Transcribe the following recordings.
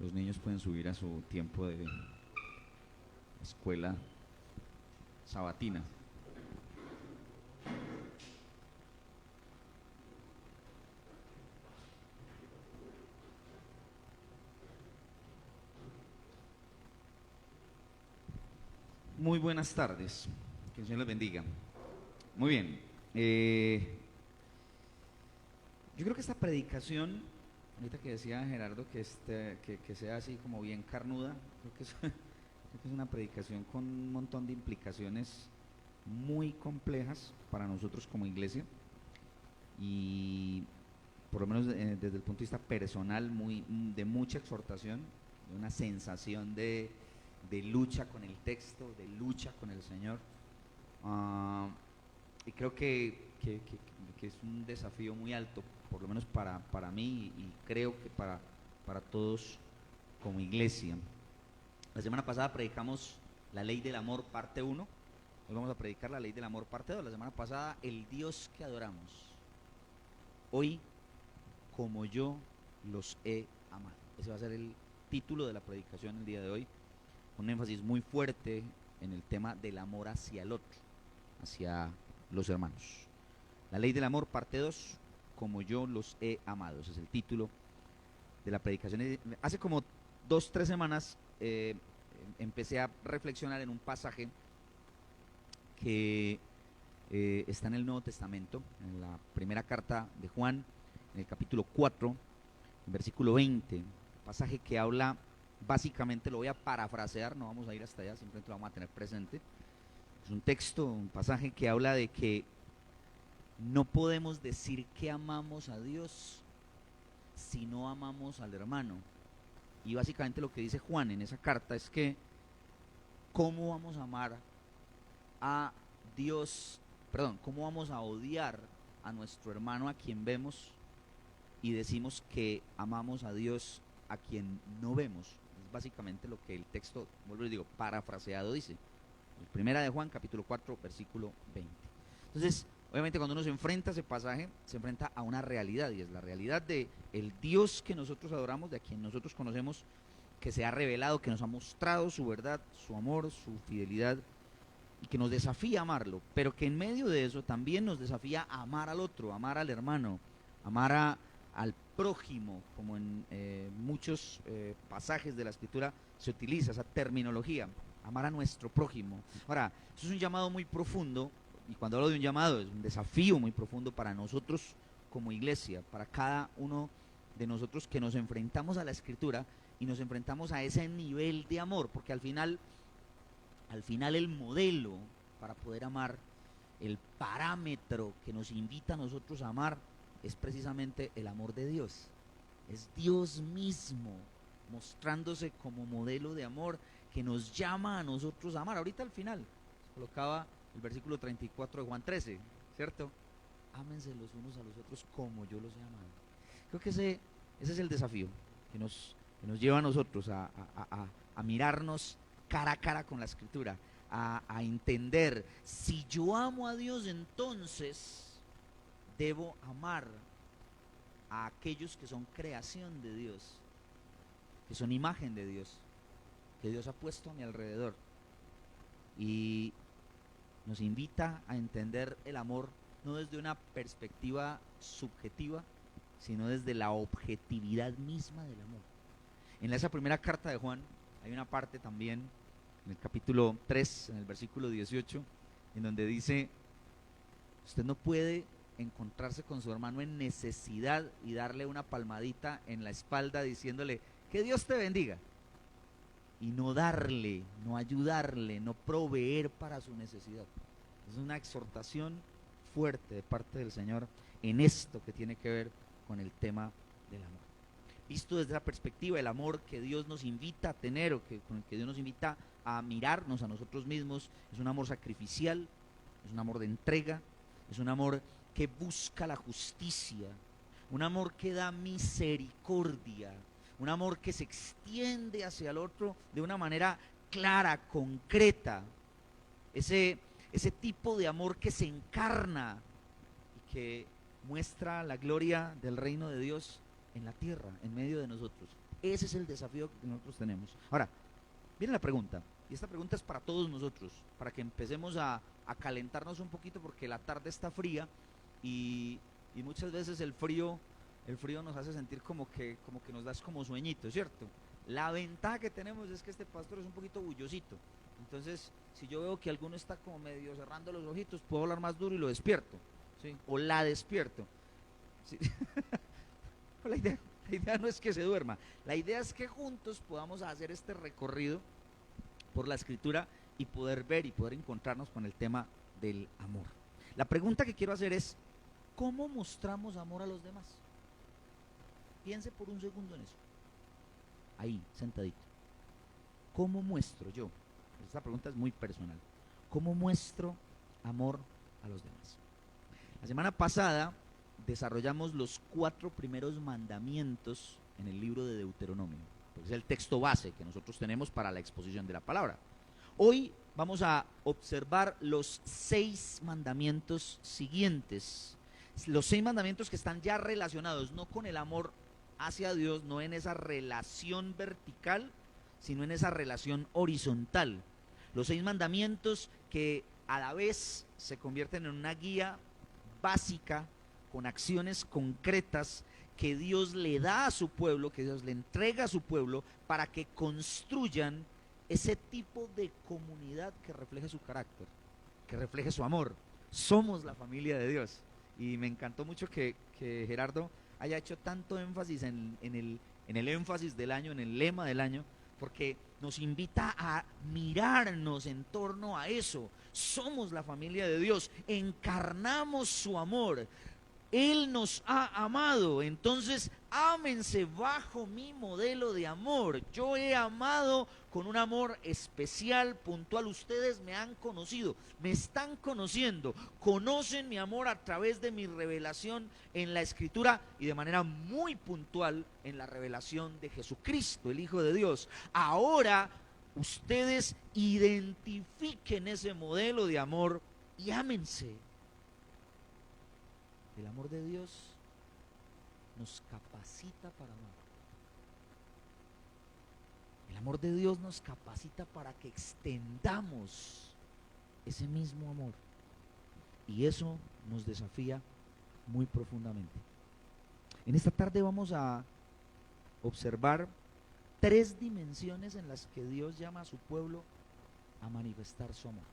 Los niños pueden subir a su tiempo de escuela sabatina. Muy buenas tardes, que el Señor les bendiga. Muy bien, yo creo que esta predicación, ahorita que decía Gerardo que sea así como bien carnuda, creo que creo que es una predicación con un montón de implicaciones muy complejas para nosotros como iglesia y por lo menos desde el punto de vista personal de mucha exhortación, de una sensación de lucha con el texto, de lucha con el Señor. Y creo que es un desafío muy alto, por lo menos para mí y creo que para todos como iglesia. La semana pasada predicamos la ley del amor parte 1, hoy vamos a predicar la ley del amor parte 2. La semana pasada, el Dios que adoramos, hoy como yo los he amado. Ese va a ser el título de la predicación el día de hoy, un énfasis muy fuerte en el tema del amor hacia el otro, hacia los hermanos. La ley del amor, parte 2, como yo los he amado. Ese es el título de la predicación. Hace como 2-3 semanas empecé a reflexionar en un pasaje que está en el Nuevo Testamento, en la primera carta de Juan, en el capítulo 4, versículo 20, pasaje que habla, básicamente lo voy a parafrasear, no vamos a ir hasta allá, simplemente lo vamos a tener presente. Es un texto, un pasaje que habla de que no podemos decir que amamos a Dios si no amamos al hermano. Y básicamente lo que dice Juan en esa carta es que ¿cómo vamos a amar a Dios? Perdón, ¿cómo vamos a odiar a nuestro hermano a quien vemos y decimos que amamos a Dios a quien no vemos? Es básicamente lo que el texto, vuelvo y digo, parafraseado dice. Primera de Juan, capítulo 4, versículo 20. Entonces, obviamente cuando uno se enfrenta a ese pasaje, se enfrenta a una realidad, y es la realidad de el Dios que nosotros adoramos, de a quien nosotros conocemos, que se ha revelado, que nos ha mostrado su verdad, su amor, su fidelidad, y que nos desafía a amarlo, pero que en medio de eso también nos desafía a amar al otro, a amar al hermano, amar al prójimo, como en muchos pasajes de la Escritura se utiliza esa terminología, amar a nuestro prójimo. Ahora, eso es un llamado muy profundo, y cuando hablo de un llamado es un desafío muy profundo para nosotros como iglesia, para cada uno de nosotros que nos enfrentamos a la Escritura y nos enfrentamos a ese nivel de amor, porque al final el modelo para poder amar, el parámetro que nos invita a nosotros a amar, es precisamente el amor de Dios. Es Dios mismo mostrándose como modelo de amor que nos llama a nosotros a amar. Ahorita al final colocaba el versículo 34 de Juan 13, ¿cierto? Ámense los unos a los otros como yo los he amado. Creo que ese es el desafío que nos lleva a nosotros a mirarnos cara a cara con la Escritura, a entender, si yo amo a Dios, entonces debo amar a aquellos que son creación de Dios, que son imagen de Dios, que Dios ha puesto a mi alrededor. Y nos invita a entender el amor no desde una perspectiva subjetiva, sino desde la objetividad misma del amor. En esa primera carta de Juan hay una parte también, en el capítulo 3, en el versículo 18, en donde dice, usted no puede encontrarse con su hermano en necesidad y darle una palmadita en la espalda diciéndole, que Dios te bendiga, y no darle, no ayudarle, no proveer para su necesidad. Es una exhortación fuerte de parte del Señor en esto que tiene que ver con el tema del amor. Visto desde la perspectiva, el amor que Dios nos invita a tener, o con el que Dios nos invita a mirarnos a nosotros mismos, es un amor sacrificial, es un amor de entrega, es un amor que busca la justicia, un amor que da misericordia, un amor que se extiende hacia el otro de una manera clara, concreta, ese tipo de amor que se encarna y que muestra la gloria del reino de Dios en la tierra, en medio de nosotros. Ese es el desafío que nosotros tenemos. Ahora, viene la pregunta, y esta pregunta es para todos nosotros, para que empecemos a calentarnos un poquito porque la tarde está fría y muchas veces el frío nos hace sentir como que nos da como sueñito, ¿cierto? La ventaja que tenemos es que este pastor es un poquito bullosito. Entonces, si yo veo que alguno está como medio cerrando los ojitos, puedo hablar más duro y lo despierto, ¿sí? O la despierto. ¿Sí? la idea no es que se duerma, la idea es que juntos podamos hacer este recorrido por la Escritura y poder ver y poder encontrarnos con el tema del amor. La pregunta que quiero hacer es, ¿cómo mostramos amor a los demás? Piense por un segundo en eso. Ahí, sentadito. ¿Cómo muestro yo? Esta pregunta es muy personal. ¿Cómo muestro amor a los demás? La semana pasada desarrollamos los 4 primeros mandamientos en el libro de Deuteronomio. Es el texto base que nosotros tenemos para la exposición de la palabra. Hoy vamos a observar los 6 mandamientos siguientes. Los 6 mandamientos que están ya relacionados, no con el amor hacia Dios, no en esa relación vertical, sino en esa relación horizontal. Los 6 mandamientos que a la vez se convierten en una guía básica con acciones concretas que Dios le da a su pueblo, que Dios le entrega a su pueblo para que construyan ese tipo de comunidad que refleje su carácter, que refleje su amor. Somos la familia de Dios. Y me encantó mucho que Gerardo haya hecho tanto énfasis en el énfasis del año, en el lema del año, porque nos invita a mirarnos en torno a eso. Somos la familia de Dios, encarnamos su amor. Él nos ha amado, entonces ámense bajo mi modelo de amor. Yo he amado con un amor especial, puntual. Ustedes me han conocido, me están conociendo, conocen mi amor a través de mi revelación en la Escritura y de manera muy puntual en la revelación de Jesucristo, el Hijo de Dios. Ahora ustedes identifiquen ese modelo de amor y ámense. El amor de Dios nos capacita para amar. El amor de Dios nos capacita para que extendamos ese mismo amor. Y eso nos desafía muy profundamente. En esta tarde vamos a observar 3 dimensiones en las que Dios llama a su pueblo a manifestar su amor.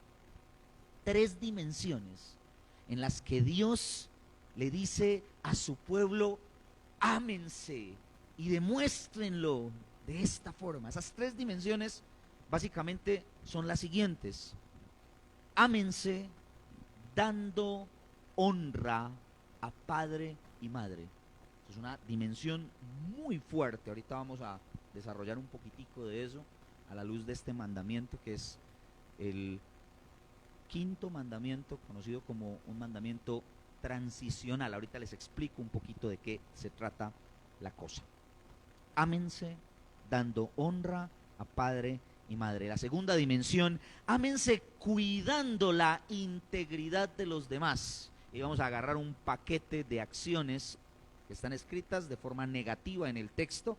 3 dimensiones en las que Dios le dice a su pueblo, ámense y demuéstrenlo de esta forma. Esas 3 dimensiones básicamente son las siguientes. Ámense dando honra a padre y madre. Es una dimensión muy fuerte. Ahorita vamos a desarrollar un poquitico de eso a la luz de este mandamiento, que es el 5.º mandamiento, conocido como un mandamiento transicional. Ahorita les explico un poquito de qué se trata la cosa. Ámense dando honra a padre y madre. La segunda dimensión, ámense cuidando la integridad de los demás. Y vamos a agarrar un paquete de acciones que están escritas de forma negativa en el texto.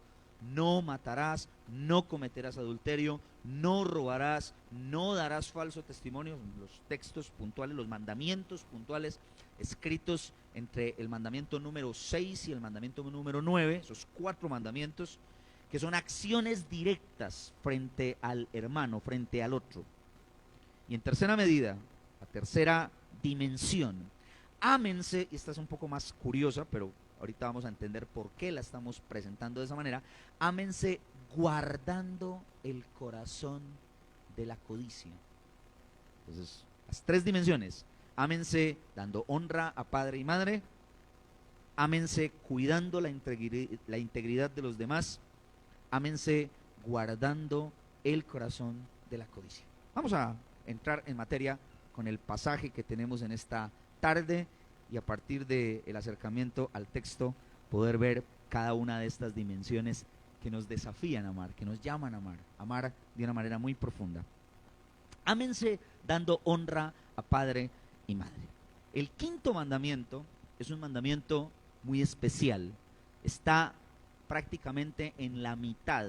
No matarás, no cometerás adulterio, no robarás, no darás falso testimonio. Los textos puntuales, los mandamientos puntuales escritos entre el mandamiento número 6 y el mandamiento número 9, esos 4 mandamientos que son acciones directas frente al hermano, frente al otro. Y en tercera medida, la tercera dimensión, ámense, y esta es un poco más curiosa, pero ahorita vamos a entender por qué la estamos presentando de esa manera. Ámense guardando el corazón de la codicia. Entonces, las 3 dimensiones. Ámense dando honra a padre y madre. Ámense cuidando la integridad de los demás. Ámense guardando el corazón de la codicia. Vamos a entrar en materia con el pasaje que tenemos en esta tarde y a partir del acercamiento al texto poder ver cada una de estas dimensiones que nos desafían a amar, que nos llaman a amar de una manera muy profunda. Ámense dando honra a padre y madre. El 5.º mandamiento es un mandamiento muy especial. Está prácticamente en la mitad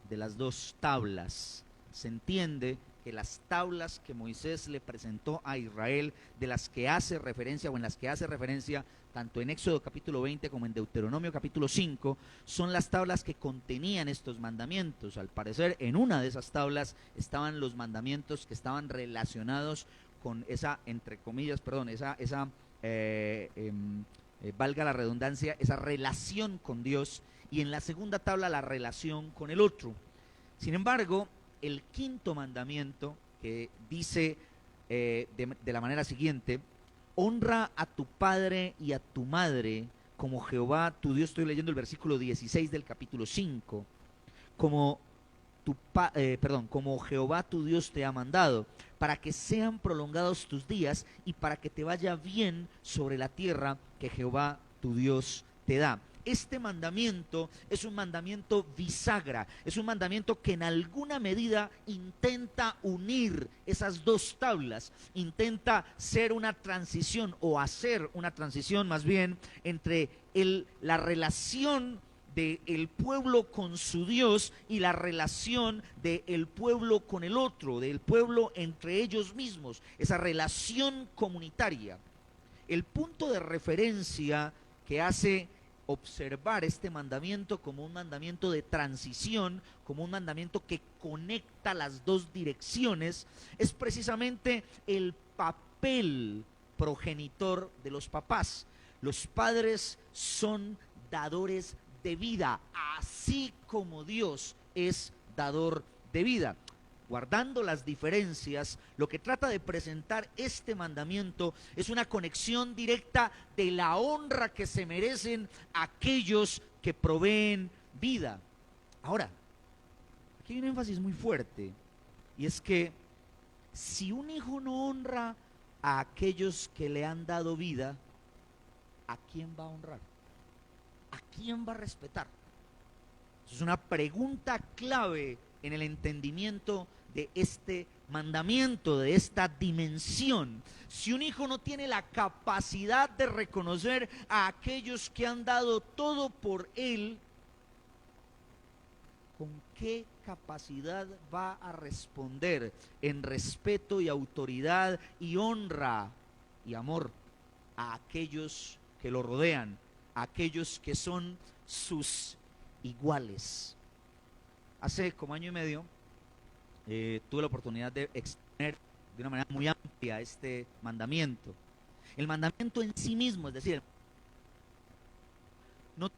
de las dos tablas. Se entiende que las tablas que Moisés le presentó a Israel, de las que hace referencia o en las que hace referencia tanto en Éxodo capítulo 20 como en Deuteronomio capítulo 5, son las tablas que contenían estos mandamientos. Al parecer, en una de esas tablas estaban los mandamientos que estaban relacionados con esa, entre comillas, perdón, valga la redundancia, esa relación con Dios, y en la segunda tabla la relación con el otro. Sin embargo, el quinto mandamiento, que dice de la manera siguiente: honra a tu padre y a tu madre como Jehová tu Dios. Estoy leyendo el versículo 16 del capítulo 5. Como Jehová tu Dios te ha mandado, para que sean prolongados tus días y para que te vaya bien sobre la tierra que Jehová tu Dios te da. Este mandamiento es un mandamiento bisagra, es un mandamiento que en alguna medida intenta unir esas dos tablas, intenta ser una transición, o hacer una transición más bien, entre la relación del pueblo con su Dios y la relación del pueblo con el otro, del pueblo entre ellos mismos, esa relación comunitaria. El punto de referencia que hace observar este mandamiento como un mandamiento de transición, como un mandamiento que conecta las dos direcciones, es precisamente el papel progenitor de los papás. Los padres son dadores de vida, así como Dios es dador de vida. Guardando las diferencias, lo que trata de presentar este mandamiento es una conexión directa de la honra que se merecen aquellos que proveen vida. Ahora, aquí hay un énfasis muy fuerte, y es que si un hijo no honra a aquellos que le han dado vida, ¿a quién va a honrar? ¿A quién va a respetar? Es una pregunta clave en el entendimiento de este mandamiento, de esta dimensión. Si un hijo no tiene la capacidad de reconocer a aquellos que han dado todo por él, ¿con qué capacidad va a responder en respeto y autoridad y honra y amor a aquellos que lo rodean, a aquellos que son sus iguales? Hace como año y medio tuve la oportunidad de exponer de una manera muy amplia este mandamiento. El mandamiento en sí mismo, es decir, no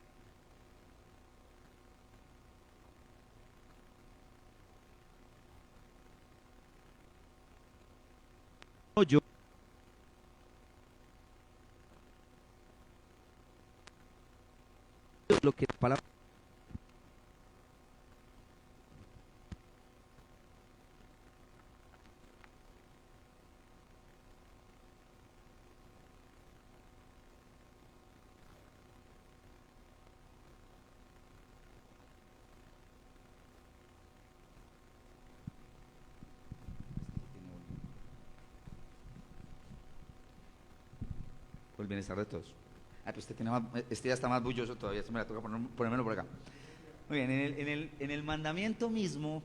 yo lo que la palabra por el bienestar de todos. Pues este ya está más bulloso todavía, esto me la toca ponérmelo por acá. Muy bien, en el mandamiento mismo,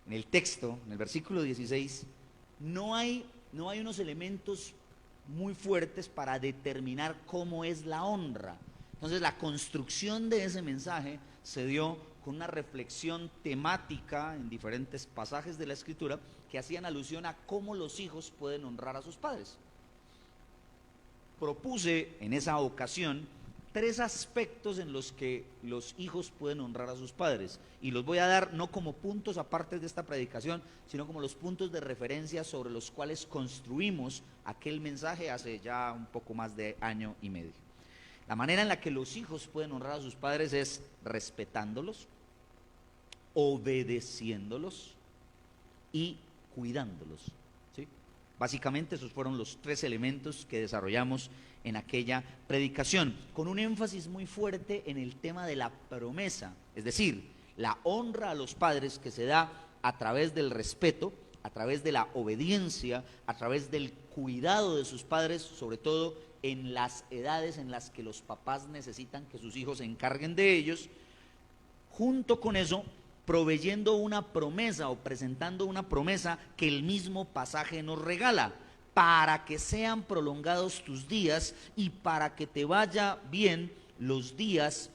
en el texto, en el versículo 16, no hay unos elementos muy fuertes para determinar cómo es la honra. Entonces la construcción de ese mensaje se dio con una reflexión temática en diferentes pasajes de la Escritura que hacían alusión a cómo los hijos pueden honrar a sus padres. Propuse en esa ocasión 3 aspectos en los que los hijos pueden honrar a sus padres, y los voy a dar no como puntos aparte de esta predicación, sino como los puntos de referencia sobre los cuales construimos aquel mensaje hace ya un poco más de año y medio. La manera en la que los hijos pueden honrar a sus padres es respetándolos, obedeciéndolos y cuidándolos, ¿sí? Básicamente esos fueron los 3 elementos que desarrollamos en aquella predicación, con un énfasis muy fuerte en el tema de la promesa, es decir, la honra a los padres que se da a través del respeto, a través de la obediencia, a través del cuidado de sus padres, sobre todo en las edades en las que los papás necesitan que sus hijos se encarguen de ellos, junto con eso, proveyendo una promesa o presentando una promesa que el mismo pasaje nos regala, para que sean prolongados tus días y para que te vaya bien los días,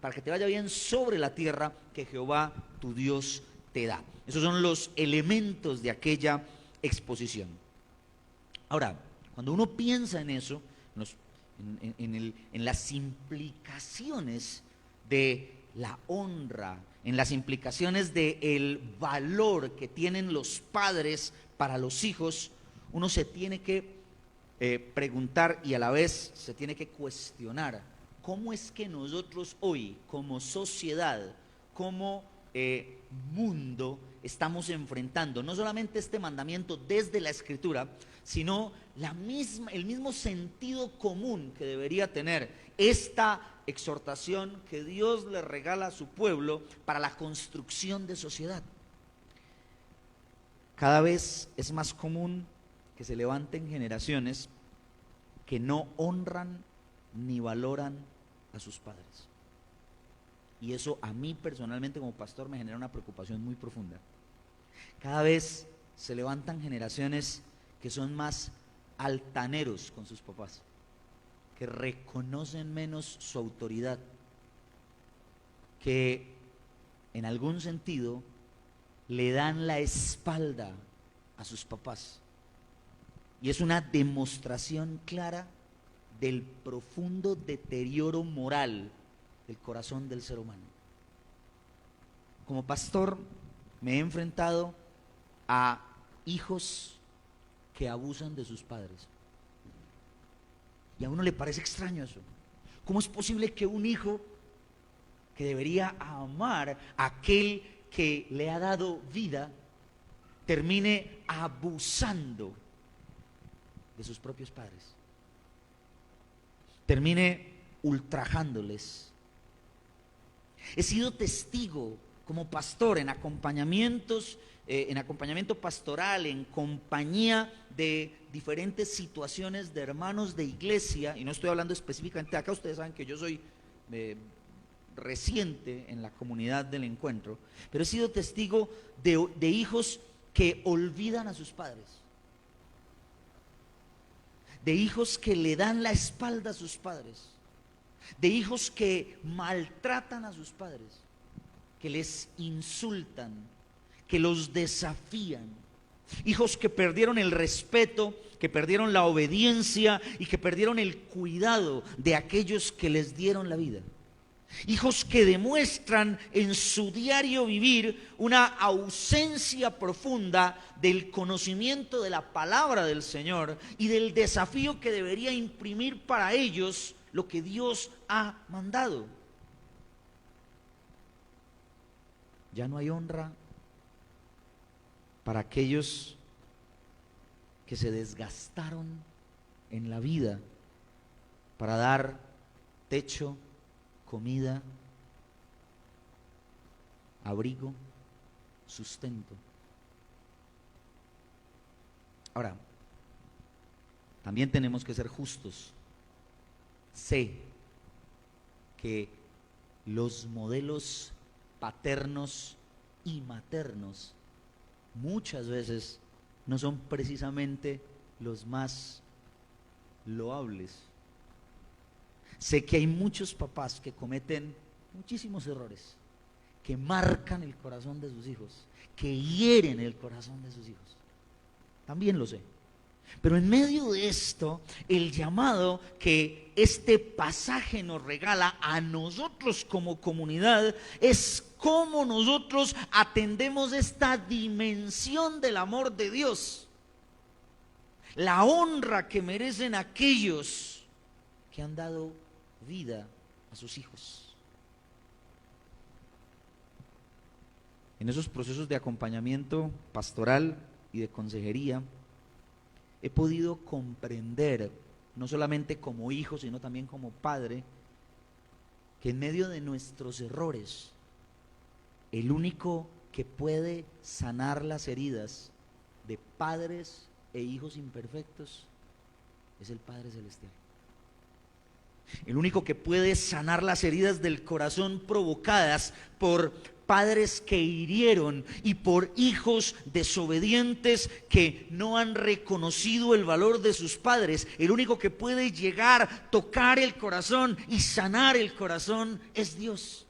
para que te vaya bien sobre la tierra que Jehová tu Dios te da. Esos son los elementos de aquella exposición. Ahora, cuando uno piensa en eso, en las implicaciones de la honra, en las implicaciones del valor que tienen los padres para los hijos, uno se tiene que preguntar y a la vez se tiene que cuestionar cómo es que nosotros hoy, como sociedad, como mundo, estamos enfrentando no solamente este mandamiento desde la Escritura, sino el mismo sentido común que debería tener esta exhortación que Dios le regala a su pueblo para la construcción de sociedad. Cada vez es más común que se levanten generaciones que no honran ni valoran a sus padres. Y eso a mí personalmente como pastor me genera una preocupación muy profunda. Cada vez se levantan generaciones que son más altaneros con sus papás, que reconocen menos su autoridad, que en algún sentido le dan la espalda a sus papás. Y es una demostración clara del profundo deterioro moral del corazón del ser humano. Como pastor me he enfrentado a hijos que abusan de sus padres. Y a uno le parece extraño eso. ¿Cómo es posible que un hijo que debería amar a aquel que le ha dado vida termine abusando de sus propios padres? Termine ultrajándoles. He sido testigo como pastor en acompañamientos, en acompañamiento pastoral, en compañía de diferentes situaciones de hermanos de iglesia, y no estoy hablando específicamente de acá, ustedes saben que yo soy reciente en la comunidad del encuentro, pero he sido testigo de hijos que olvidan a sus padres, de hijos que le dan la espalda a sus padres, de hijos que maltratan a sus padres, que les insultan, que los desafían, hijos que perdieron el respeto, que perdieron la obediencia y que perdieron el cuidado de aquellos que les dieron la vida. Hijos que demuestran en su diario vivir una ausencia profunda del conocimiento de la palabra del Señor y del desafío que debería imprimir para ellos lo que Dios ha mandado. Ya no hay honra para aquellos que se desgastaron en la vida para dar techo, comida, abrigo, sustento. Ahora, también tenemos que ser justos. Sé que los modelos paternos y maternos muchas veces no son precisamente los más loables. Sé que hay muchos papás que cometen muchísimos errores, que marcan el corazón de sus hijos, que hieren el corazón de sus hijos. También lo sé. Pero en medio de esto, el llamado que este pasaje nos regala a nosotros como comunidad es cómo nosotros atendemos esta dimensión del amor de Dios, la honra que merecen aquellos que han dado vida a sus hijos. En esos procesos de acompañamiento pastoral y de consejería, he podido comprender, no solamente como hijo, sino también como padre, que en medio de nuestros errores, el único que puede sanar las heridas de padres e hijos imperfectos es el Padre Celestial. El único que puede sanar las heridas del corazón provocadas por padres que hirieron y por hijos desobedientes que no han reconocido el valor de sus padres. El único que puede llegar, tocar el corazón y sanar el corazón es Dios.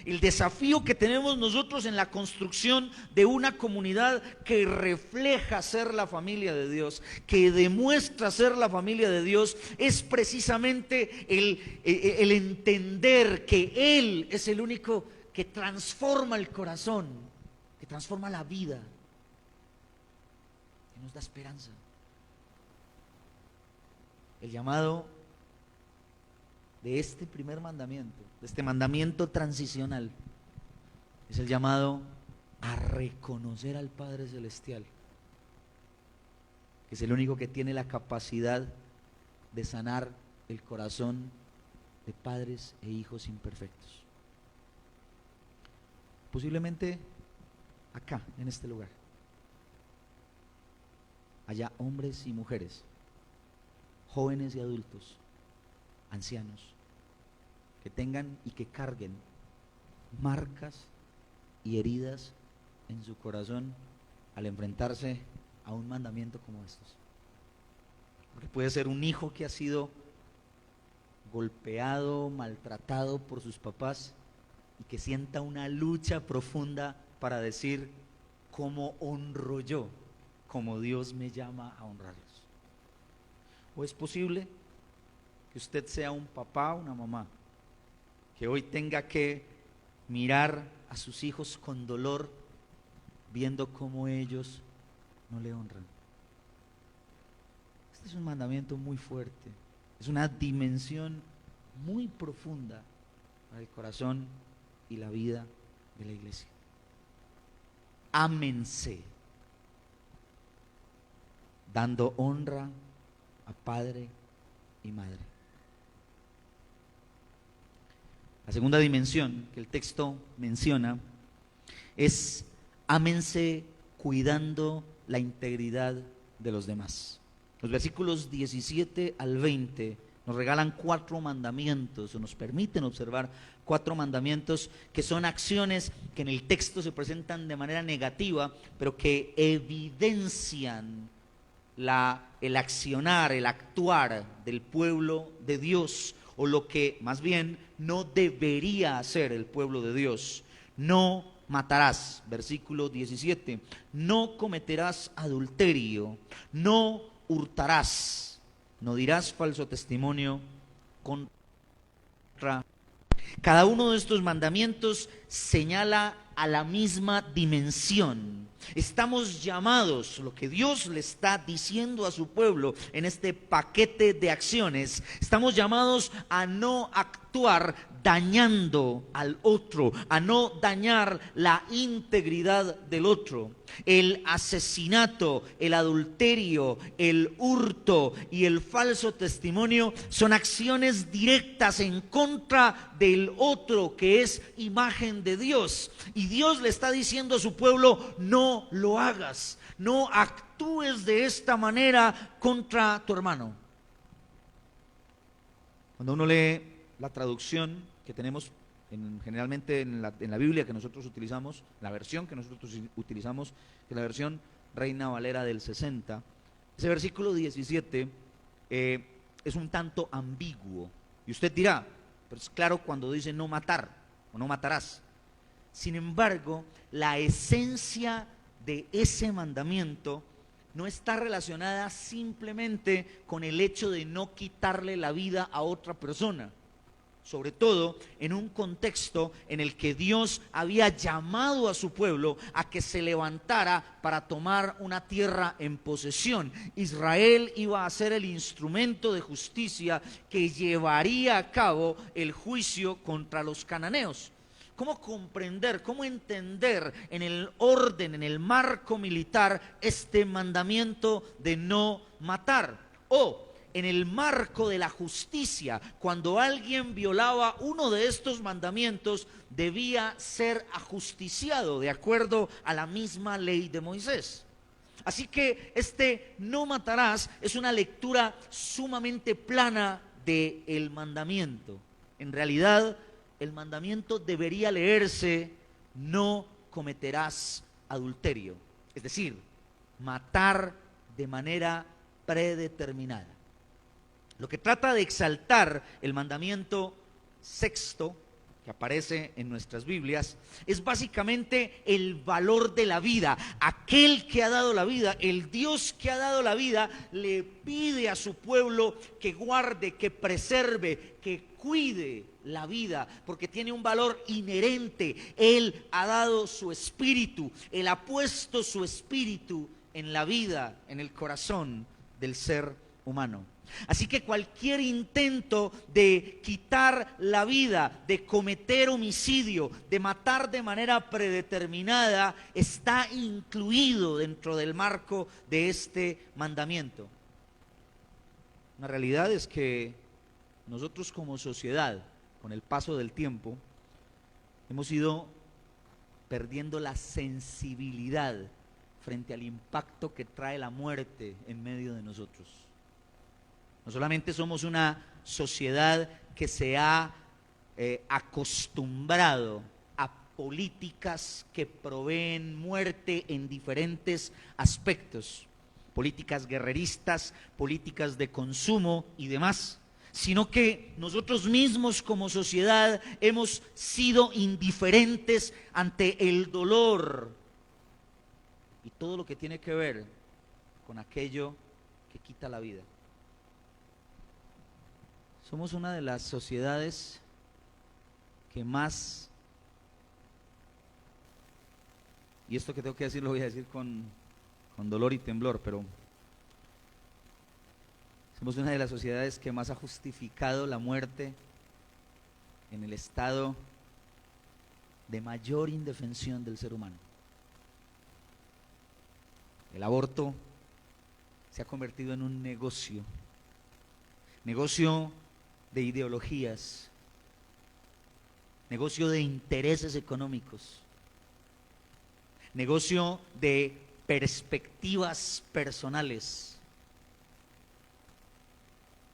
El desafío que tenemos nosotros en la construcción de una comunidad que refleja ser la familia de Dios, que demuestra ser la familia de Dios, es precisamente el entender que Él es el único que transforma el corazón, que transforma la vida, que nos da esperanza. El llamado de este primer mandamiento, de este mandamiento transicional, es el llamado a reconocer al Padre Celestial, que es el único que tiene la capacidad de sanar el corazón de padres e hijos imperfectos. Posiblemente acá, en este lugar, haya hombres y mujeres, jóvenes y adultos, ancianos, que tengan y que carguen marcas y heridas en su corazón al enfrentarse a un mandamiento como estos. Porque puede ser un hijo que ha sido golpeado, maltratado por sus papás y que sienta una lucha profunda para decir: ¿cómo honro yo? Como Dios me llama a honrarlos. O es posible que usted sea un papá o una mamá que hoy tenga que mirar a sus hijos con dolor, viendo cómo ellos no le honran. Este es un mandamiento muy fuerte, es una dimensión muy profunda para el corazón y la vida de la iglesia. Ámense, dando honra a padre y madre. La segunda dimensión que el texto menciona es: ámense cuidando la integridad de los demás. Los versículos 17 al 20 nos regalan 4 mandamientos, o nos permiten observar 4 mandamientos que son acciones que en el texto se presentan de manera negativa, pero que evidencian el accionar, el actuar del pueblo de Dios, o lo que más bien no debería hacer el pueblo de Dios. No matarás, versículo 17, no cometerás adulterio, no hurtarás, no dirás falso testimonio contra. Cada uno de estos mandamientos señala a la misma dimensión. Estamos llamados, lo que Dios le está diciendo a su pueblo en este paquete de acciones, estamos llamados a no actuar dañando al otro, a no dañar la integridad del otro. El asesinato, el adulterio, el hurto y el falso testimonio son acciones directas en contra del otro, que es imagen de Dios. Y Dios le está diciendo a su pueblo: no lo hagas, no actúes de esta manera contra tu hermano. Cuando uno lee la traducción que tenemos generalmente en la Biblia que nosotros utilizamos, la versión que nosotros utilizamos, que es la versión Reina Valera del 60, ese versículo 17 es un tanto ambiguo. Y usted dirá, pero es claro cuando dice no matar o no matarás. Sin embargo, la esencia de ese mandamiento no está relacionada simplemente con el hecho de no quitarle la vida a otra persona, sobre todo en un contexto en el que Dios había llamado a su pueblo a que se levantara para tomar una tierra en posesión. Israel iba a ser el instrumento de justicia que llevaría a cabo el juicio contra los cananeos. ¿Cómo comprender, cómo entender en el orden, en el marco militar, este mandamiento de no matar? O en el marco de la justicia, cuando alguien violaba uno de estos mandamientos, debía ser ajusticiado de acuerdo a la misma ley de Moisés. Así que este no matarás es una lectura sumamente plana del mandamiento. En realidad, el mandamiento debería leerse: no cometerás adulterio. Es decir, matar de manera predeterminada. Lo que trata de exaltar el mandamiento sexto, que aparece en nuestras Biblias, es básicamente el valor de la vida. Aquel que ha dado la vida, el Dios que ha dado la vida, le pide a su pueblo que guarde, que preserve, que cuide la vida, porque tiene un valor inherente. Él ha dado su espíritu, Él ha puesto su espíritu en la vida, en el corazón del ser humano. Así que cualquier intento de quitar la vida, de cometer homicidio, de matar de manera predeterminada, está incluido dentro del marco de este mandamiento. La realidad es que nosotros como sociedad, con el paso del tiempo, hemos ido perdiendo la sensibilidad frente al impacto que trae la muerte en medio de nosotros. No solamente somos una sociedad que se ha acostumbrado a políticas que proveen muerte en diferentes aspectos, políticas guerreristas, políticas de consumo y demás, sino que nosotros mismos como sociedad hemos sido indiferentes ante el dolor y todo lo que tiene que ver con aquello que quita la vida. Somos una de las sociedades que más, y esto que tengo que decir lo voy a decir con dolor y temblor, pero somos una de las sociedades que más ha justificado la muerte en el estado de mayor indefensión del ser humano. El aborto se ha convertido en un negocio de ideologías, negocio de intereses económicos, negocio de perspectivas personales,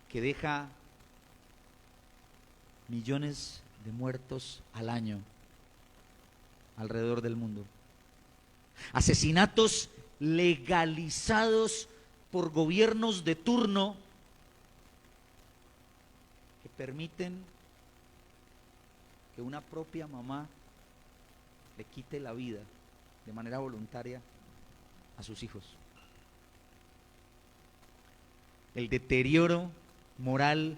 que deja millones de muertos al año alrededor del mundo. Asesinatos legalizados por gobiernos de turno que permiten que una propia mamá le quite la vida de manera voluntaria a sus hijos. El deterioro moral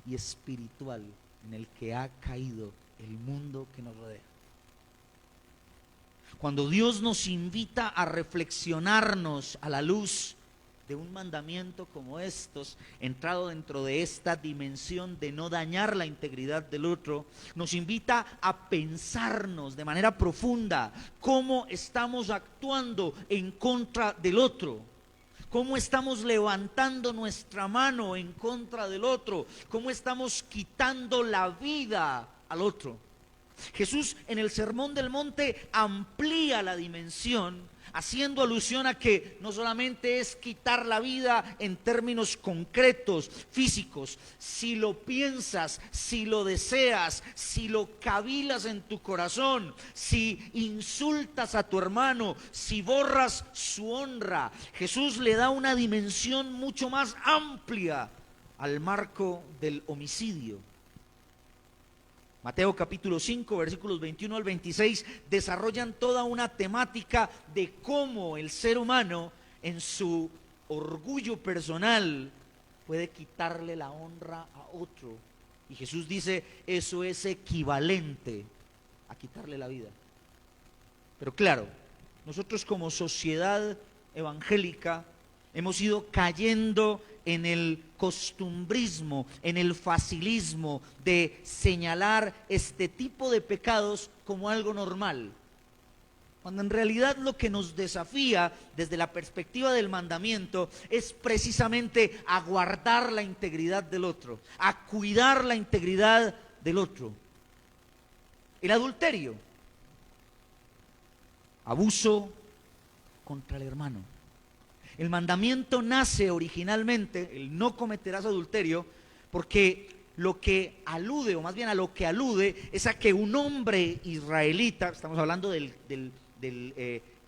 y espiritual en el que ha caído el mundo que nos rodea. Cuando Dios nos invita a reflexionarnos a la luz de un mandamiento como estos, entrado dentro de esta dimensión de no dañar la integridad del otro, nos invita a pensarnos de manera profunda cómo estamos actuando en contra del otro. ¿Cómo estamos levantando nuestra mano en contra del otro? ¿Cómo estamos quitando la vida al otro? Jesús en el Sermón del Monte amplía la dimensión, haciendo alusión a que no solamente es quitar la vida en términos concretos, físicos. Si lo piensas, si lo deseas, si lo cavilas en tu corazón, si insultas a tu hermano, si borras su honra, Jesús le da una dimensión mucho más amplia al marco del homicidio. Mateo capítulo 5, versículos 21 al 26, desarrollan toda una temática de cómo el ser humano, en su orgullo personal, puede quitarle la honra a otro. Y Jesús dice, eso es equivalente a quitarle la vida. Pero claro, nosotros como sociedad evangélica hemos ido cayendo en el costumbrismo, en el facilismo de señalar este tipo de pecados como algo normal, cuando en realidad lo que nos desafía desde la perspectiva del mandamiento es precisamente a guardar la integridad del otro, a cuidar la integridad del otro. El adulterio, abuso contra el hermano. El mandamiento nace originalmente, el no cometerás adulterio, porque lo que alude, o más bien a lo que alude, es a que un hombre israelita, estamos hablando de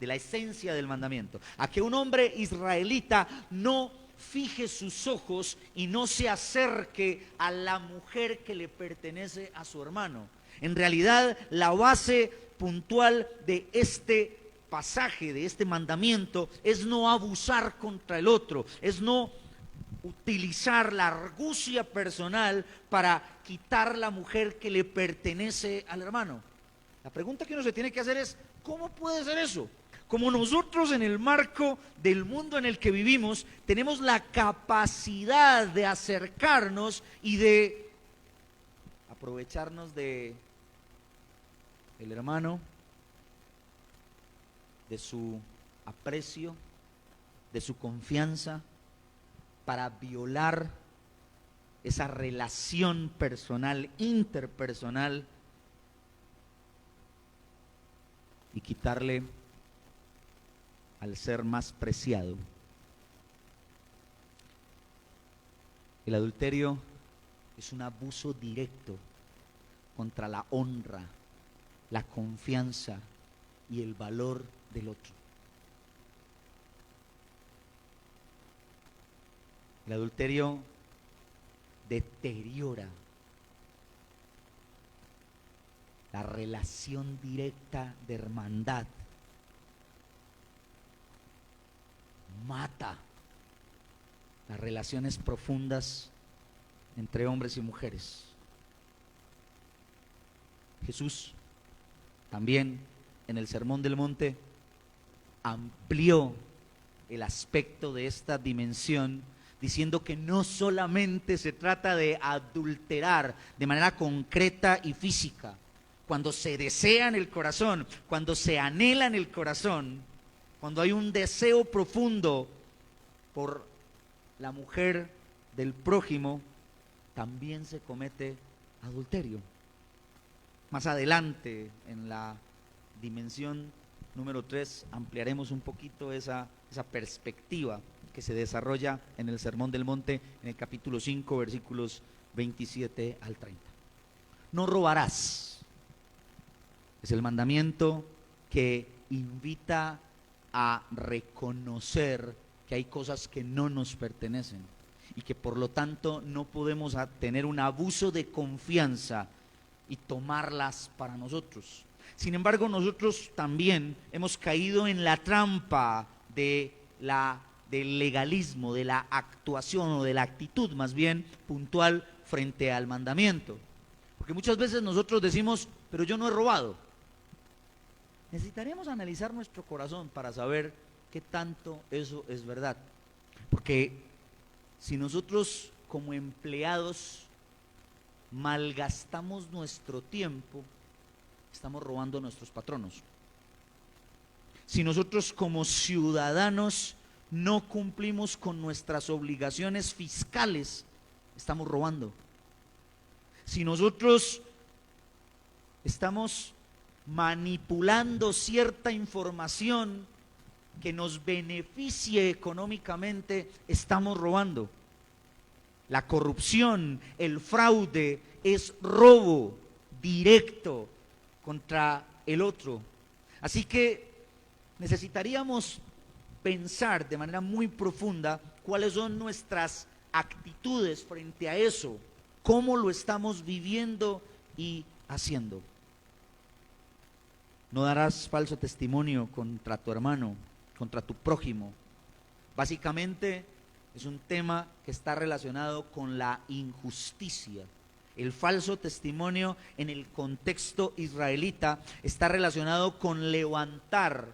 la esencia del mandamiento, a que un hombre israelita no fije sus ojos y no se acerque a la mujer que le pertenece a su hermano. En realidad, la base puntual de este pasaje, de este mandamiento, es no abusar contra el otro, es no utilizar la argucia personal para quitar la mujer que le pertenece al hermano. La pregunta que uno se tiene que hacer es, ¿cómo puede ser eso? Como nosotros en el marco del mundo en el que vivimos tenemos la capacidad de acercarnos y de aprovecharnos de el hermano, de su aprecio, de su confianza, para violar esa relación personal, interpersonal, y quitarle al ser más preciado. El adulterio es un abuso directo contra la honra, la confianza y el valor del otro. El adulterio deteriora la relación directa de hermandad, mata las relaciones profundas entre hombres y mujeres. Jesús también en el Sermón del Monte amplió el aspecto de esta dimensión, diciendo que no solamente se trata de adulterar de manera concreta y física, cuando se desea en el corazón, cuando se anhela en el corazón, cuando hay un deseo profundo por la mujer del prójimo, también se comete adulterio. Más adelante, en la dimensión número 3, ampliaremos un poquito esa perspectiva que se desarrolla en el Sermón del Monte, en el capítulo 5, versículos 27 al 30. No robarás. Es el mandamiento que invita a reconocer que hay cosas que no nos pertenecen y que por lo tanto no podemos tener un abuso de confianza y tomarlas para nosotros. Sin embargo, nosotros también hemos caído en la trampa del legalismo, de la actuación o de la actitud más bien puntual frente al mandamiento. Porque muchas veces nosotros decimos, pero yo no he robado. Necesitaremos analizar nuestro corazón para saber qué tanto eso es verdad. Porque si nosotros como empleados malgastamos nuestro tiempo, estamos robando a nuestros patronos. Si nosotros como ciudadanos no cumplimos con nuestras obligaciones fiscales, estamos robando. Si nosotros estamos manipulando cierta información que nos beneficie económicamente, estamos robando. La corrupción, el fraude es robo directo contra el otro. Así que necesitaríamos pensar de manera muy profunda cuáles son nuestras actitudes frente a eso, cómo lo estamos viviendo y haciendo. No darás falso testimonio contra tu hermano, contra tu prójimo. Básicamente es un tema que está relacionado con la injusticia. El falso testimonio en el contexto israelita está relacionado con levantar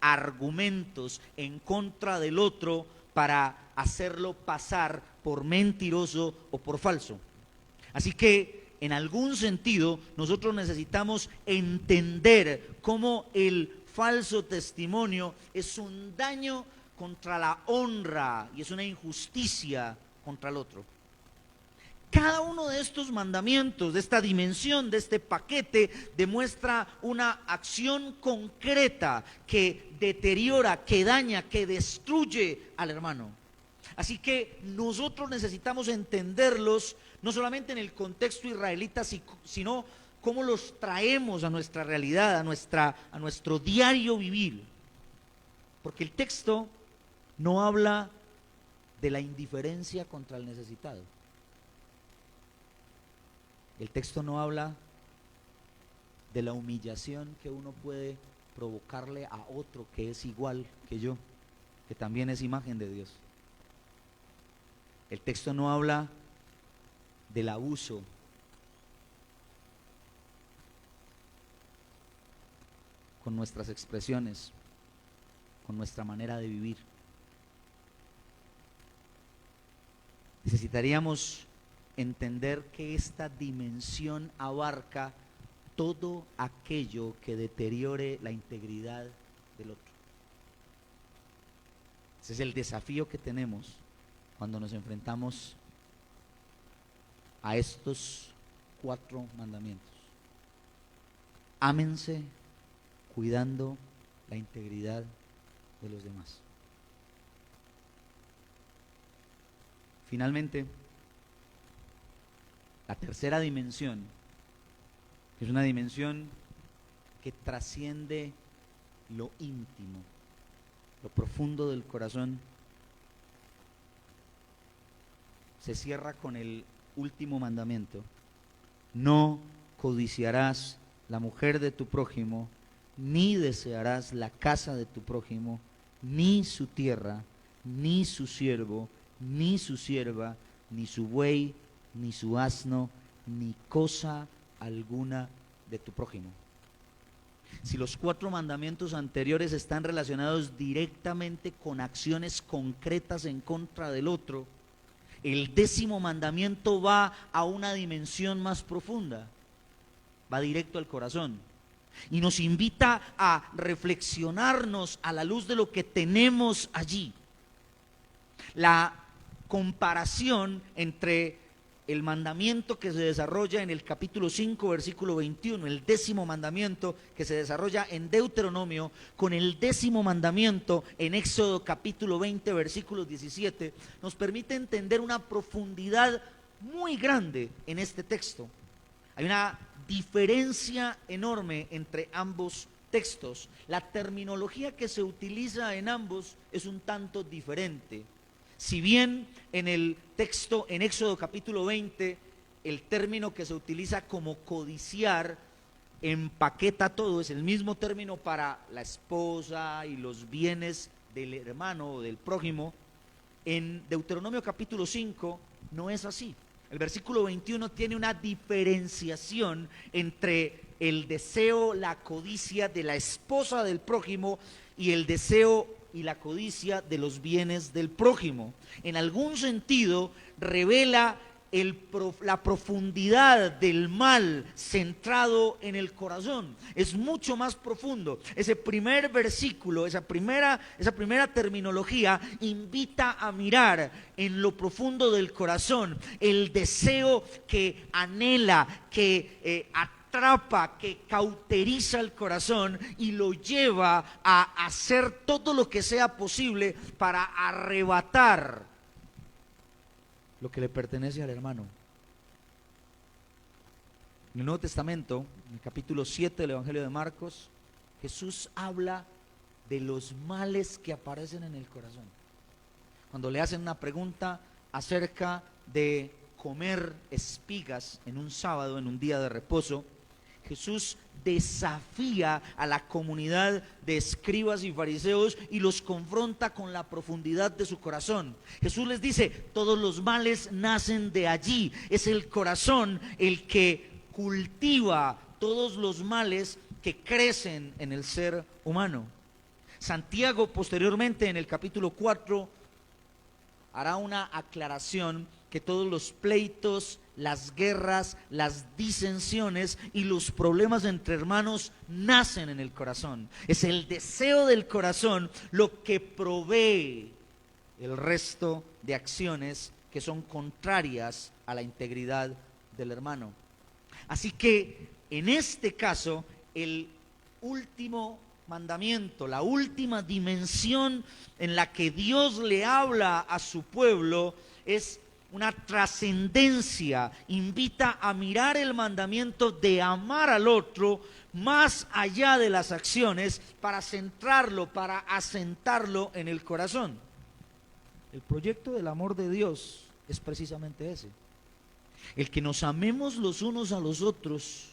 argumentos en contra del otro para hacerlo pasar por mentiroso o por falso. Así que en algún sentido nosotros necesitamos entender cómo el falso testimonio es un daño contra la honra y es una injusticia contra el otro. Cada uno de estos mandamientos, de esta dimensión, de este paquete, demuestra una acción concreta que deteriora, que daña, que destruye al hermano. Así que nosotros necesitamos entenderlos no solamente en el contexto israelita, sino cómo los traemos a nuestra realidad, a nuestro diario vivir. Porque el texto no habla de la indiferencia contra el necesitado. El texto no habla de la humillación que uno puede provocarle a otro que es igual que yo, que también es imagen de Dios. El texto no habla del abuso, con nuestras expresiones, con nuestra manera de vivir. Necesitaríamos entender que esta dimensión abarca todo aquello que deteriore la integridad del otro. Ese es el desafío que tenemos cuando nos enfrentamos a estos 4 mandamientos. Ámense cuidando la integridad de los demás. Finalmente, la tercera dimensión es una dimensión que trasciende lo íntimo, lo profundo del corazón. Se cierra con el último mandamiento: no codiciarás la mujer de tu prójimo, ni desearás la casa de tu prójimo, ni su tierra, ni su siervo, ni su sierva, ni su buey, ni su asno, ni cosa alguna de tu prójimo. Si los 4 mandamientos anteriores están relacionados directamente con acciones concretas en contra del otro, el 10º mandamiento va a una dimensión más profunda, va directo al corazón y nos invita a reflexionarnos a la luz de lo que tenemos allí. La comparación entre el mandamiento que se desarrolla en el capítulo 5, versículo 21, el 10º mandamiento que se desarrolla en Deuteronomio, con el 10º mandamiento en Éxodo capítulo 20, versículos 17, nos permite entender una profundidad muy grande en este texto. Hay una diferencia enorme entre ambos textos. La terminología que se utiliza en ambos es un tanto diferente. Si bien en el texto, en Éxodo capítulo 20, el término que se utiliza como codiciar empaqueta todo, es el mismo término para la esposa y los bienes del hermano o del prójimo, en Deuteronomio capítulo 5 no es así. El versículo 21 tiene una diferenciación entre el deseo, la codicia de la esposa del prójimo y el deseo y la codicia de los bienes del prójimo. En algún sentido revela la profundidad del mal centrado en el corazón. Es mucho más profundo. Ese primer versículo, esa primera terminología invita a mirar en lo profundo del corazón el deseo que anhela, que atrapa, que cauteriza el corazón y lo lleva a hacer todo lo que sea posible para arrebatar lo que le pertenece al hermano. En el Nuevo Testamento, en el capítulo 7 del Evangelio de Marcos, Jesús habla de los males que aparecen en el corazón. Cuando le hacen una pregunta acerca de comer espigas en un sábado, en un día de reposo, Jesús desafía a la comunidad de escribas y fariseos y los confronta con la profundidad de su corazón. Jesús les dice: todos los males nacen de allí. Es el corazón el que cultiva todos los males que crecen en el ser humano. Santiago, posteriormente, en el capítulo 4, hará una aclaración que todos los pleitos, las guerras, las disensiones y los problemas entre hermanos nacen en el corazón. Es el deseo del corazón lo que provee el resto de acciones que son contrarias a la integridad del hermano. Así que en este caso, el último mandamiento, la última dimensión en la que Dios le habla a su pueblo es una trascendencia, invita a mirar el mandamiento de amar al otro más allá de las acciones para centrarlo, para asentarlo en el corazón. El proyecto del amor de Dios es precisamente ese, el que nos amemos los unos a los otros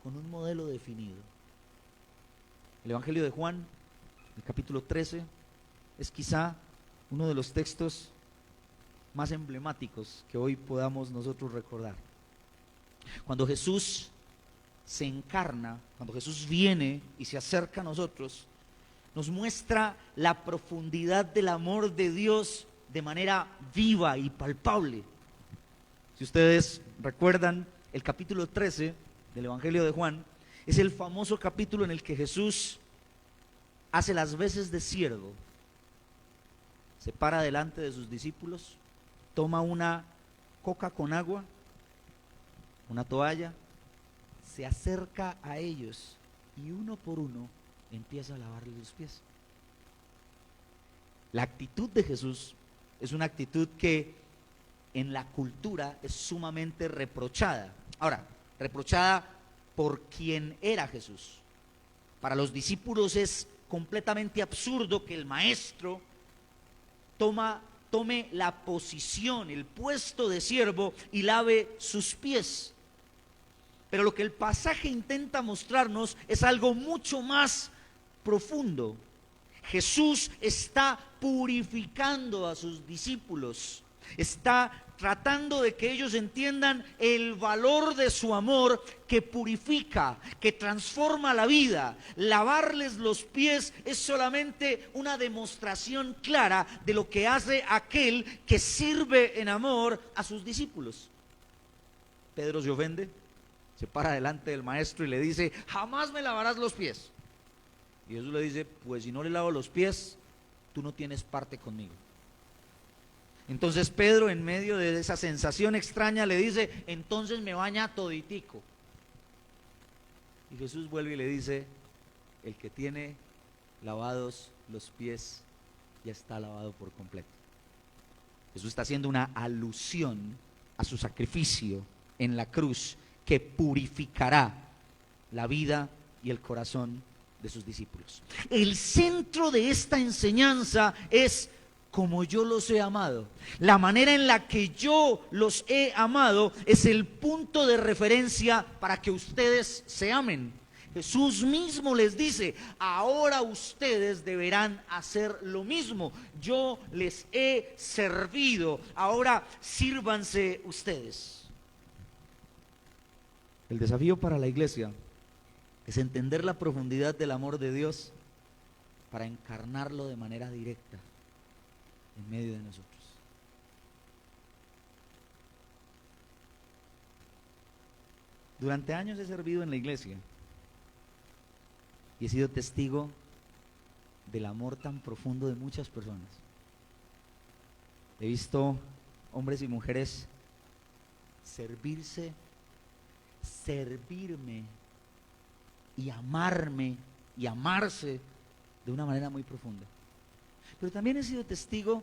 con un modelo definido. El Evangelio de Juan, el capítulo 13, es quizá uno de los textos más emblemáticos que hoy podamos nosotros recordar. Cuando Jesús se encarna, cuando Jesús viene y se acerca a nosotros, nos muestra la profundidad del amor de Dios de manera viva y palpable. Si ustedes recuerdan, el capítulo 13 del Evangelio de Juan es el famoso capítulo en el que Jesús hace las veces de siervo, se para delante de sus discípulos, toma una coca con agua, una toalla, se acerca a ellos y uno por uno empieza a lavarles los pies. La actitud de Jesús es una actitud que en la cultura es sumamente reprochada. Ahora, reprochada por quien era Jesús. Para los discípulos es completamente absurdo que el maestro tome la posición, el puesto de siervo y lave sus pies. Pero lo que el pasaje intenta mostrarnos es algo mucho más profundo. Jesús está purificando a sus discípulos, está tratando de que ellos entiendan el valor de su amor que purifica, que transforma la vida. Lavarles los pies es solamente una demostración clara de lo que hace aquel que sirve en amor a sus discípulos. Pedro se ofende, se para delante del maestro y le dice: jamás me lavarás los pies. Y Jesús le dice: pues si no le lavo los pies, tú no tienes parte conmigo. Entonces Pedro, en medio de esa sensación extraña, le dice: entonces me baña toditico. Y Jesús vuelve y le dice: el que tiene lavados los pies ya está lavado por completo. Jesús está haciendo una alusión a su sacrificio en la cruz, que purificará la vida y el corazón de sus discípulos. El centro de esta enseñanza es: como yo los he amado. La manera en la que yo los he amado es el punto de referencia para que ustedes se amen. Jesús mismo les dice: ahora ustedes deberán hacer lo mismo. Yo les he servido, ahora sírvanse ustedes. El desafío para la iglesia es entender la profundidad del amor de Dios para encarnarlo de manera directa en medio de nosotros. Durante años he servido en la iglesia y he sido testigo del amor tan profundo de muchas personas. He visto hombres y mujeres servirme y amarme y amarse de una manera muy profunda. Pero también he sido testigo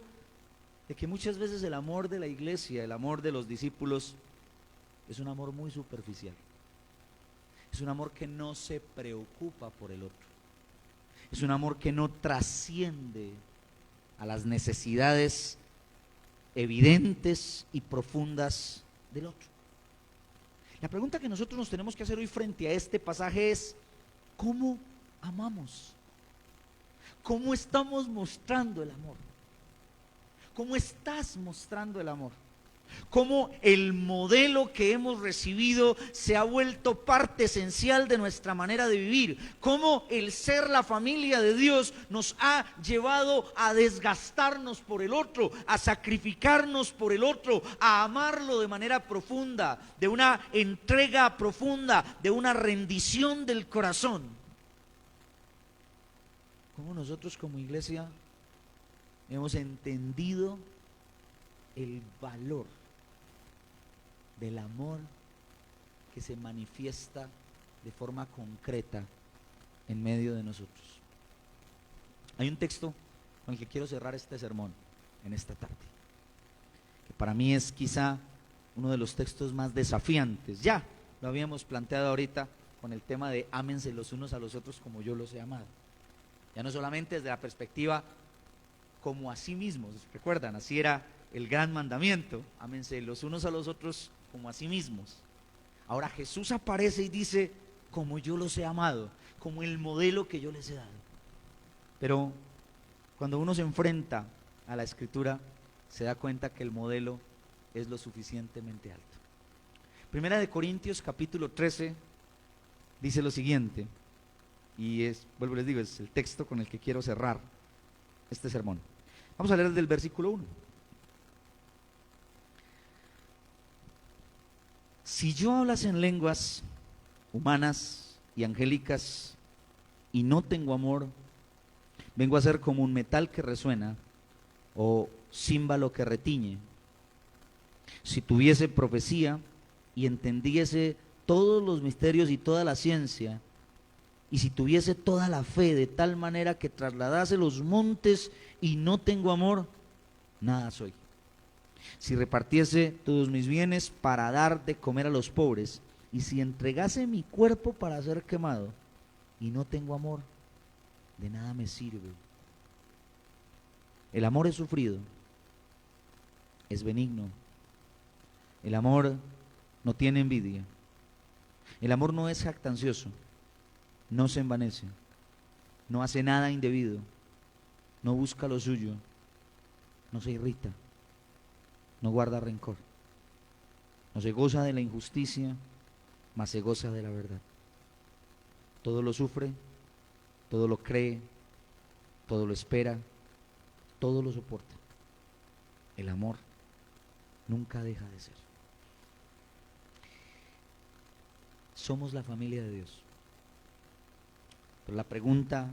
de que muchas veces el amor de la iglesia, el amor de los discípulos, es un amor muy superficial. Es un amor que no se preocupa por el otro. Es un amor que no trasciende a las necesidades evidentes y profundas del otro. La pregunta que nosotros nos tenemos que hacer hoy frente a este pasaje es: ¿cómo amamos? ¿Cómo estamos mostrando el amor? ¿Cómo estás mostrando el amor? ¿Cómo el modelo que hemos recibido se ha vuelto parte esencial de nuestra manera de vivir? ¿Cómo el ser la familia de Dios nos ha llevado a desgastarnos por el otro, a sacrificarnos por el otro, a amarlo de manera profunda, de una entrega profunda, de una rendición del corazón? ¿Cómo nosotros como iglesia hemos entendido el valor del amor que se manifiesta de forma concreta en medio de nosotros. Hay un texto con el que quiero cerrar este sermón en esta tarde, que para mí es quizá uno de los textos más desafiantes. Ya lo habíamos planteado ahorita con el tema de ámense los unos a los otros como yo los he amado. Ya no solamente desde la perspectiva como a sí mismos, recuerdan, así era el gran mandamiento, ámense los unos a los otros como a sí mismos. Ahora Jesús aparece y dice, como yo los he amado, como el modelo que yo les he dado. Pero cuando uno se enfrenta a la Escritura, se da cuenta que el modelo es lo suficientemente alto. Primera de Corintios capítulo 13 dice lo siguiente, y vuelvo les digo, es el texto con el que quiero cerrar este sermón. Vamos a leer desde el versículo 1. Si yo hablase en lenguas humanas y angélicas y no tengo amor, vengo a ser como un metal que resuena o címbalo que retiñe. Si tuviese profecía y entendiese todos los misterios y toda la ciencia, y si tuviese toda la fe de tal manera que trasladase los montes y no tengo amor, nada soy. Si repartiese todos mis bienes para dar de comer a los pobres, y si entregase mi cuerpo para ser quemado y no tengo amor, de nada me sirve. El amor es sufrido, es benigno. El amor no tiene envidia. El amor no es jactancioso, no se envanece, no hace nada indebido, no busca lo suyo, no se irrita, no guarda rencor, no se goza de la injusticia, mas se goza de la verdad. Todo lo sufre, todo lo cree, todo lo espera, todo lo soporta. El amor nunca deja de ser. Somos la familia de Dios, pero la pregunta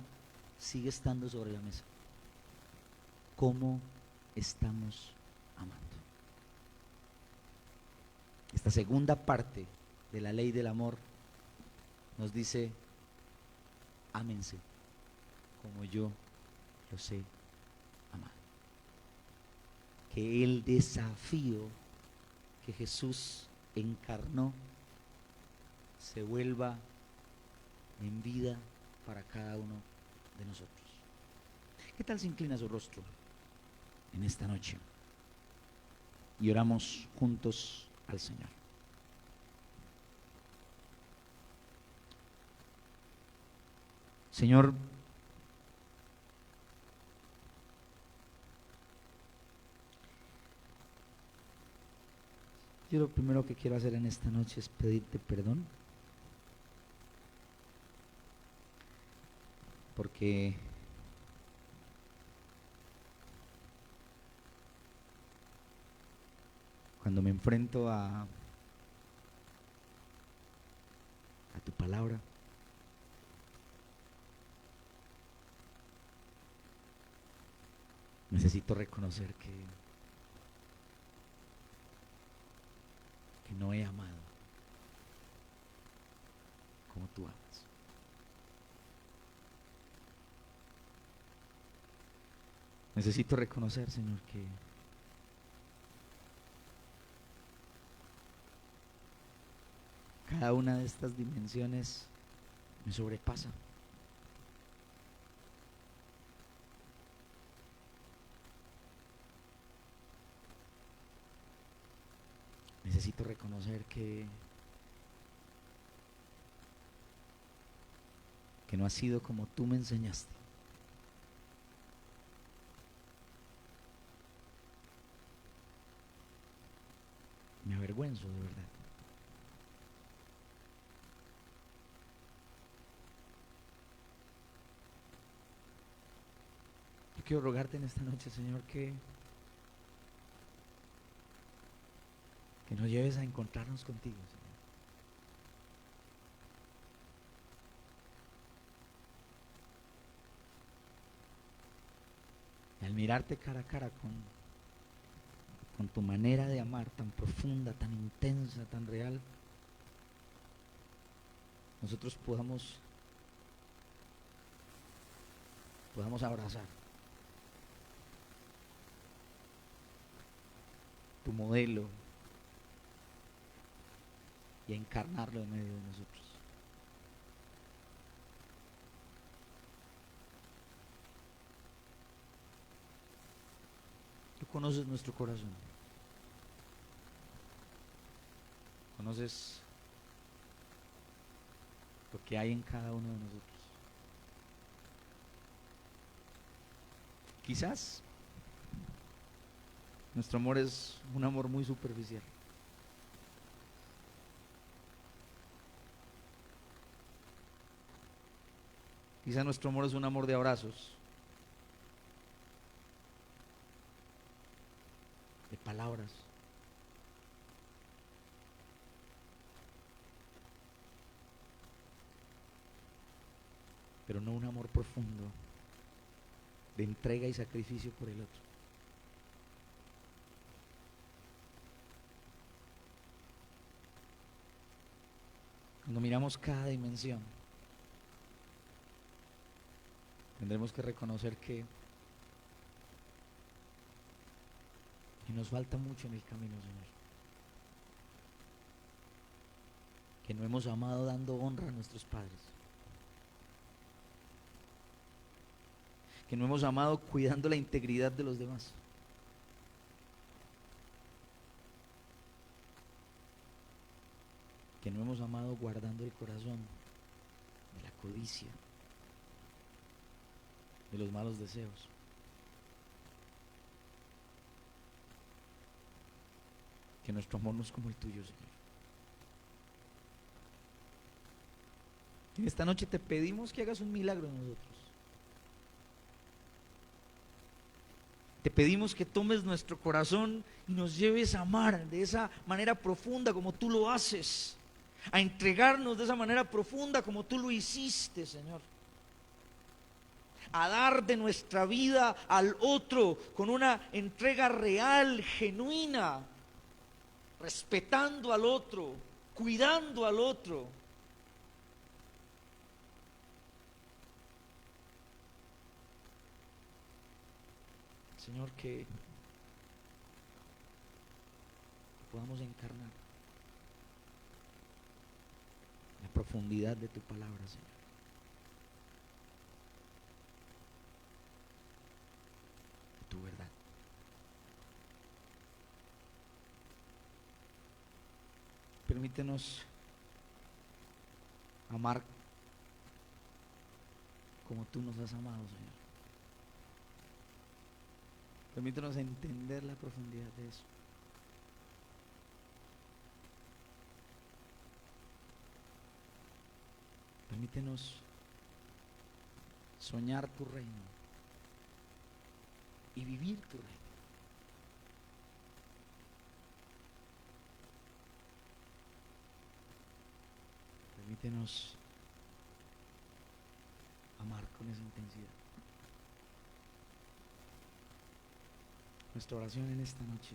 sigue estando sobre la mesa. ¿Cómo estamos amando? Esta segunda parte de la ley del amor nos dice, ámense como yo los he amado. Que el desafío que Jesús encarnó se vuelva en vida para cada uno de nosotros. ¿Qué tal si inclina su rostro en esta noche y oramos juntos al Señor? Señor, yo lo primero que quiero hacer en esta noche es pedirte perdón, porque cuando me enfrento a tu palabra, necesito reconocer que no he amado como tú amas. Necesito reconocer, Señor, que cada una de estas dimensiones me sobrepasa. Necesito reconocer que no ha sido como tú me enseñaste. Me avergüenzo de verdad. Yo quiero rogarte en esta noche, Señor, que nos lleves a encontrarnos contigo, Señor. Y al mirarte cara a cara con tu manera de amar tan profunda, tan intensa, tan real, nosotros podamos podamos abrazar tu modelo y a encarnarlo en medio de nosotros. Tú conoces nuestro corazón, conoces lo que hay en cada uno de nosotros. Quizás nuestro amor es un amor muy superficial. Quizás nuestro amor es un amor de abrazos, de palabras. Pero no un amor profundo de entrega y sacrificio por el otro. Cuando miramos cada dimensión, tendremos que reconocer que nos falta mucho en el camino, Señor. Que no hemos amado dando honra a nuestros padres. Que no hemos amado cuidando la integridad de los demás. Que no hemos amado guardando el corazón de la codicia, de los malos deseos. Que nuestro amor no es como el tuyo, Señor. En esta noche te pedimos que hagas un milagro en nosotros. Te pedimos que tomes nuestro corazón y nos lleves a amar de esa manera profunda como tú lo haces, a entregarnos de esa manera profunda como tú lo hiciste, Señor, a dar de nuestra vida al otro con una entrega real, genuina, respetando al otro, cuidando al otro. Señor, que podamos encarnar la profundidad de tu palabra, Señor. De tu verdad. Permítenos amar como tú nos has amado, Señor. Permítanos entender la profundidad de eso. Permítenos soñar tu reino y vivir tu reino. Permítenos amar con esa intensidad. Nuestra oración en esta noche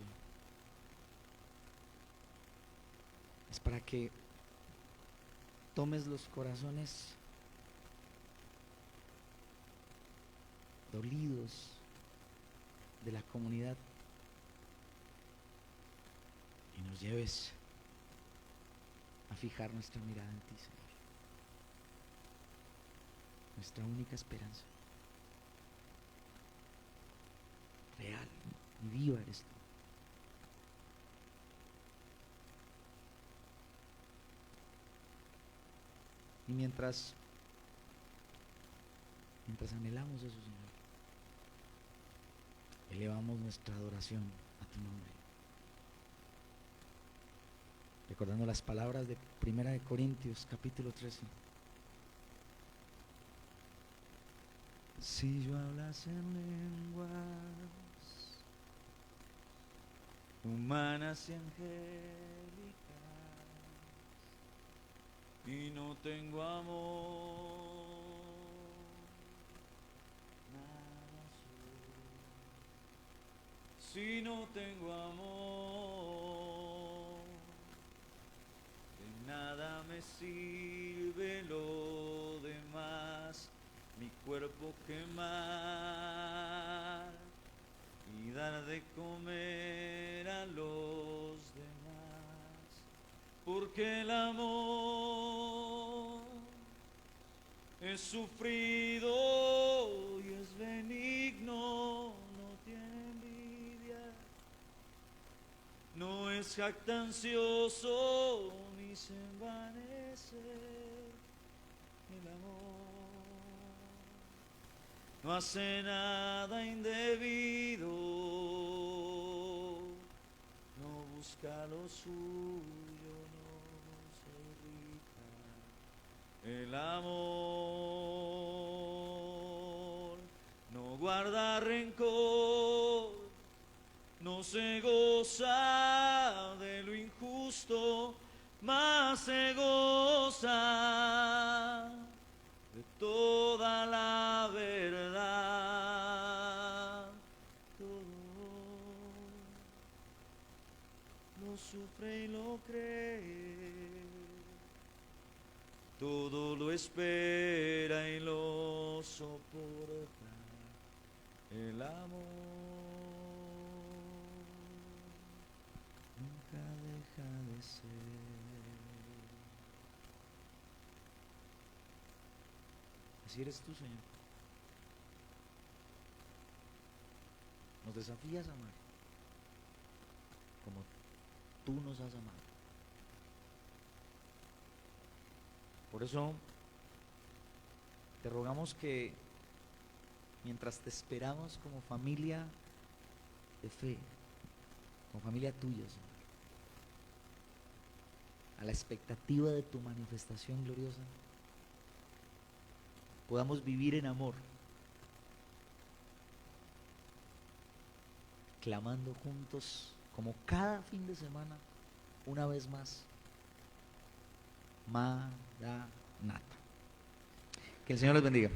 es para que tomes los corazones dolidos de la comunidad y nos lleves a fijar nuestra mirada en ti, Señor. Nuestra única esperanza real y viva eres tú. Y mientras anhelamos eso, Señor, elevamos nuestra adoración a tu nombre, recordando las palabras de 1 Corintios capítulo 13. Si yo hablase en lenguas humanas y angélicas y no tengo amor, nada soy. Si no tengo amor, de nada me sirve lo demás. mi cuerpo quemar y dar de comer a los demás, porque el amor es sufrido y es benigno, no tiene envidia, no es jactancioso ni se envanece. El amor no hace nada indebido, no busca lo suyo, no se irrita. El amor no guarda rencor, no se goza de lo injusto, mas se goza de toda la verdad. Todo lo sufre y lo cree, todo lo espera y lo soporta. El amor nunca deja de ser. Así eres tú, Señor. Nos desafías a amar como tú nos has amado. Por eso te rogamos que mientras te esperamos como familia de fe, como familia tuya, Señor, a la expectativa de tu manifestación gloriosa, podamos vivir en amor, clamando juntos como cada fin de semana, una vez más, Maranata. Que el Señor les bendiga.